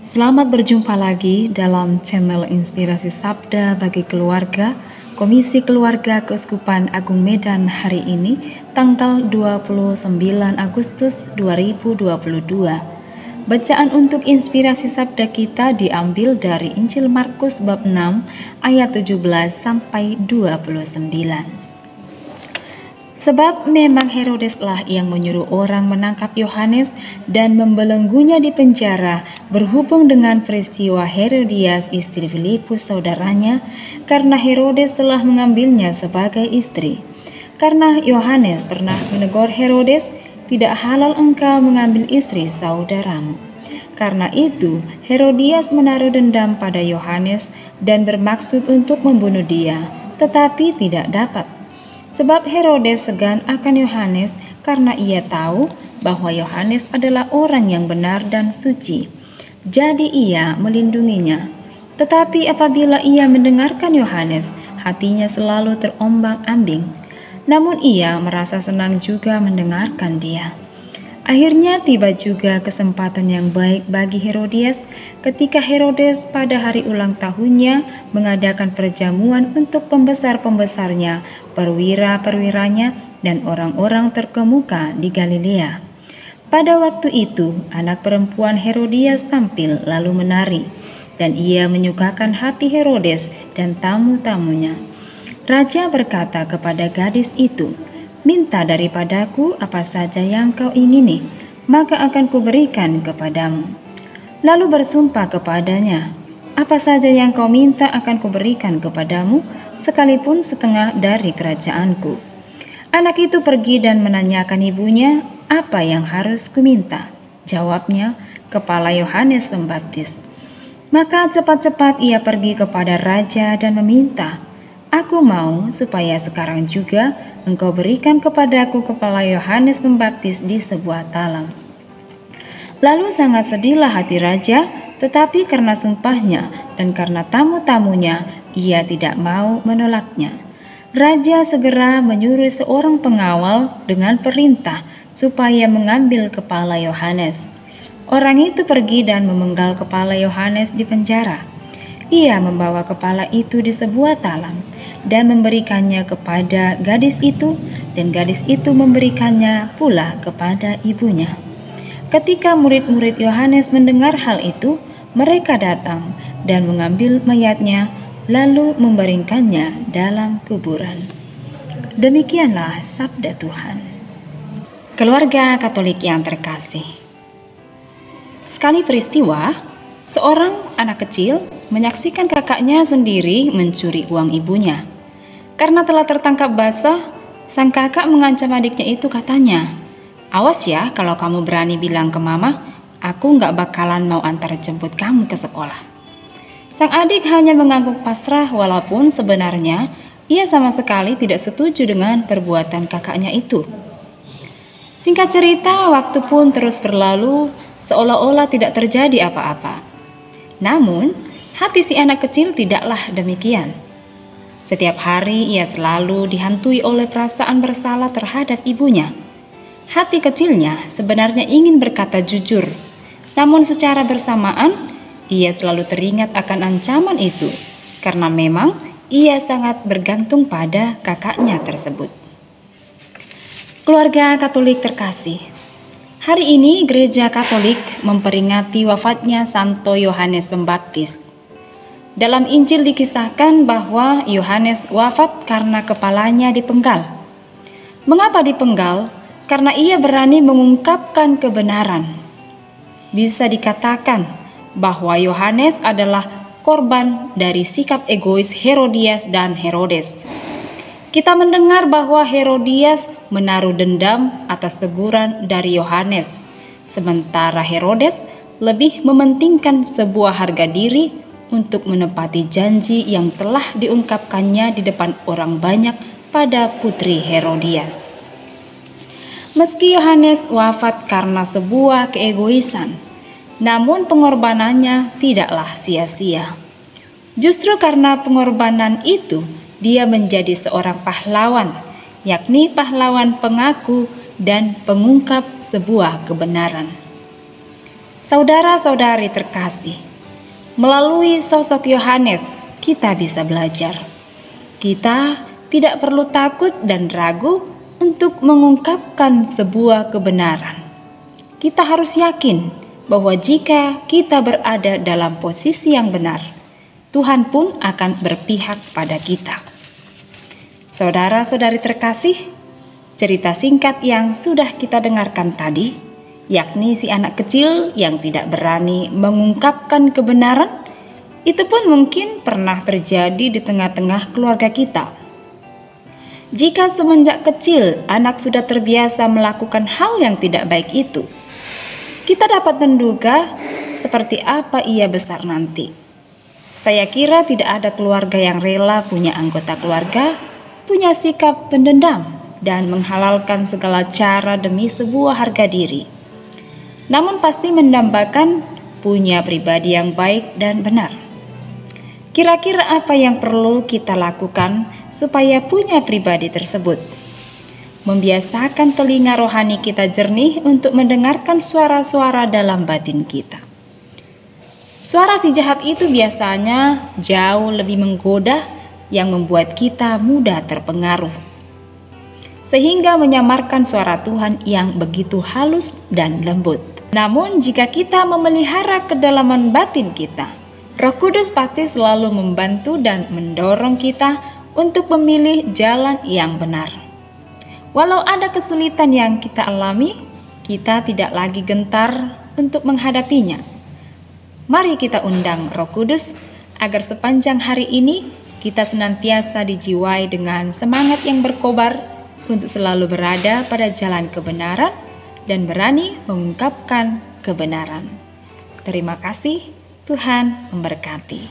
Selamat berjumpa lagi dalam channel Inspirasi Sabda bagi Keluarga, Komisi Keluarga Keuskupan Agung Medan hari ini, tanggal 29 Agustus 2022. Bacaan untuk inspirasi sabda kita diambil dari Injil Markus bab 6 ayat 17 sampai 29. Sebab memang Herodeslah yang menyuruh orang menangkap Yohanes dan membelenggunya di penjara berhubung dengan peristiwa Herodias istri Filipus saudaranya, karena Herodes telah mengambilnya sebagai istri. Karena Yohanes pernah menegur Herodes, "Tidak halal engkau mengambil istri saudaramu." Karena itu, Herodias menaruh dendam pada Yohanes dan bermaksud untuk membunuh dia, tetapi tidak dapat. Sebab Herodes segan akan Yohanes karena ia tahu bahwa Yohanes adalah orang yang benar dan suci. Jadi ia melindunginya. Tetapi apabila ia mendengarkan Yohanes, hatinya selalu terombang-ambing. Namun ia merasa senang juga mendengarkan dia. Akhirnya tiba juga kesempatan yang baik bagi Herodias ketika Herodes pada hari ulang tahunnya mengadakan perjamuan untuk pembesar-pembesarnya, perwira-perwiranya, dan orang-orang terkemuka di Galilea. Pada waktu itu, anak perempuan Herodias tampil lalu menari, dan ia menyukakan hati Herodes dan tamu-tamunya. Raja berkata kepada gadis itu, "Minta daripadaku apa saja yang kau ingini, maka akan kuberikan kepadamu." Lalu bersumpah kepadanya, "Apa saja yang kau minta akan kuberikan kepadamu, sekalipun setengah dari kerajaanku." Anak itu pergi dan menanyakan ibunya, "Apa yang harus kuminta?" Jawabnya, "Kepala Yohanes Pembaptis." Maka cepat-cepat ia pergi kepada raja dan meminta, "Aku mau supaya sekarang juga engkau berikan kepadaku kepala Yohanes Pembaptis di sebuah talam." Lalu sangat sedihlah hati raja, tetapi karena sumpahnya dan karena tamu-tamunya, ia tidak mau menolaknya. Raja segera menyuruh seorang pengawal dengan perintah supaya mengambil kepala Yohanes. Orang itu pergi dan memenggal kepala Yohanes di penjara. Ia membawa kepala itu di sebuah talam dan memberikannya kepada gadis itu, dan gadis itu memberikannya pula kepada ibunya. Ketika murid-murid Yohanes mendengar hal itu, mereka datang dan mengambil mayatnya, lalu membaringkannya dalam kuburan. Demikianlah sabda Tuhan. Keluarga Katolik yang terkasih, sekali peristiwa, seorang anak kecil menyaksikan kakaknya sendiri mencuri uang ibunya. Karena telah tertangkap basah, sang kakak mengancam adiknya itu, katanya, "Awas ya kalau kamu berani bilang ke mama, aku gak bakalan mau antar jemput kamu ke sekolah." Sang adik hanya mengangguk pasrah walaupun sebenarnya ia sama sekali tidak setuju dengan perbuatan kakaknya itu. Singkat cerita, waktu pun terus berlalu seolah-olah tidak terjadi apa-apa. Namun, hati si anak kecil tidaklah demikian. Setiap hari ia selalu dihantui oleh perasaan bersalah terhadap ibunya. Hati kecilnya sebenarnya ingin berkata jujur, namun secara bersamaan ia selalu teringat akan ancaman itu, karena memang ia sangat bergantung pada kakaknya tersebut. Keluarga Katolik terkasih, hari ini Gereja Katolik memperingati wafatnya Santo Yohanes Pembaptis. Dalam Injil dikisahkan bahwa Yohanes wafat karena kepalanya dipenggal. Mengapa dipenggal? Karena ia berani mengungkapkan kebenaran. Bisa dikatakan bahwa Yohanes adalah korban dari sikap egois Herodias dan Herodes. Kita mendengar bahwa Herodias menaruh dendam atas teguran dari Yohanes, sementara Herodes lebih mementingkan sebuah harga diri untuk menepati janji yang telah diungkapkannya di depan orang banyak pada putri Herodias. Meski Yohanes wafat karena sebuah keegoisan, namun pengorbanannya tidaklah sia-sia. Justru karena pengorbanan itu, dia menjadi seorang pahlawan, yakni pahlawan pengaku dan pengungkap sebuah kebenaran. Saudara-saudari terkasih, melalui sosok Yohanes kita bisa belajar. Kita tidak perlu takut dan ragu untuk mengungkapkan sebuah kebenaran. Kita harus yakin bahwa jika kita berada dalam posisi yang benar, Tuhan pun akan berpihak pada kita. Saudara-saudari terkasih, cerita singkat yang sudah kita dengarkan tadi, yakni si anak kecil yang tidak berani mengungkapkan kebenaran, itu pun mungkin pernah terjadi di tengah-tengah keluarga kita. Jika semenjak kecil anak sudah terbiasa melakukan hal yang tidak baik itu, kita dapat menduga seperti apa ia besar nanti. Saya kira tidak ada keluarga yang rela punya anggota keluarga punya sikap pendendam dan menghalalkan segala cara demi sebuah harga diri. Namun pasti mendambakan punya pribadi yang baik dan benar. Kira-kira apa yang perlu kita lakukan supaya punya pribadi tersebut? Membiasakan telinga rohani kita jernih untuk mendengarkan suara-suara dalam batin kita. Suara si jahat itu biasanya jauh lebih menggoda yang membuat kita mudah terpengaruh, sehingga menyamarkan suara Tuhan yang begitu halus dan lembut. Namun jika kita memelihara kedalaman batin kita, Roh Kudus pasti selalu membantu dan mendorong kita untuk memilih jalan yang benar. Walau ada kesulitan yang kita alami, kita tidak lagi gentar untuk menghadapinya. Mari kita undang Roh Kudus agar sepanjang hari ini kita senantiasa dijiwai dengan semangat yang berkobar untuk selalu berada pada jalan kebenaran dan berani mengungkapkan kebenaran. Terima kasih, Tuhan memberkati.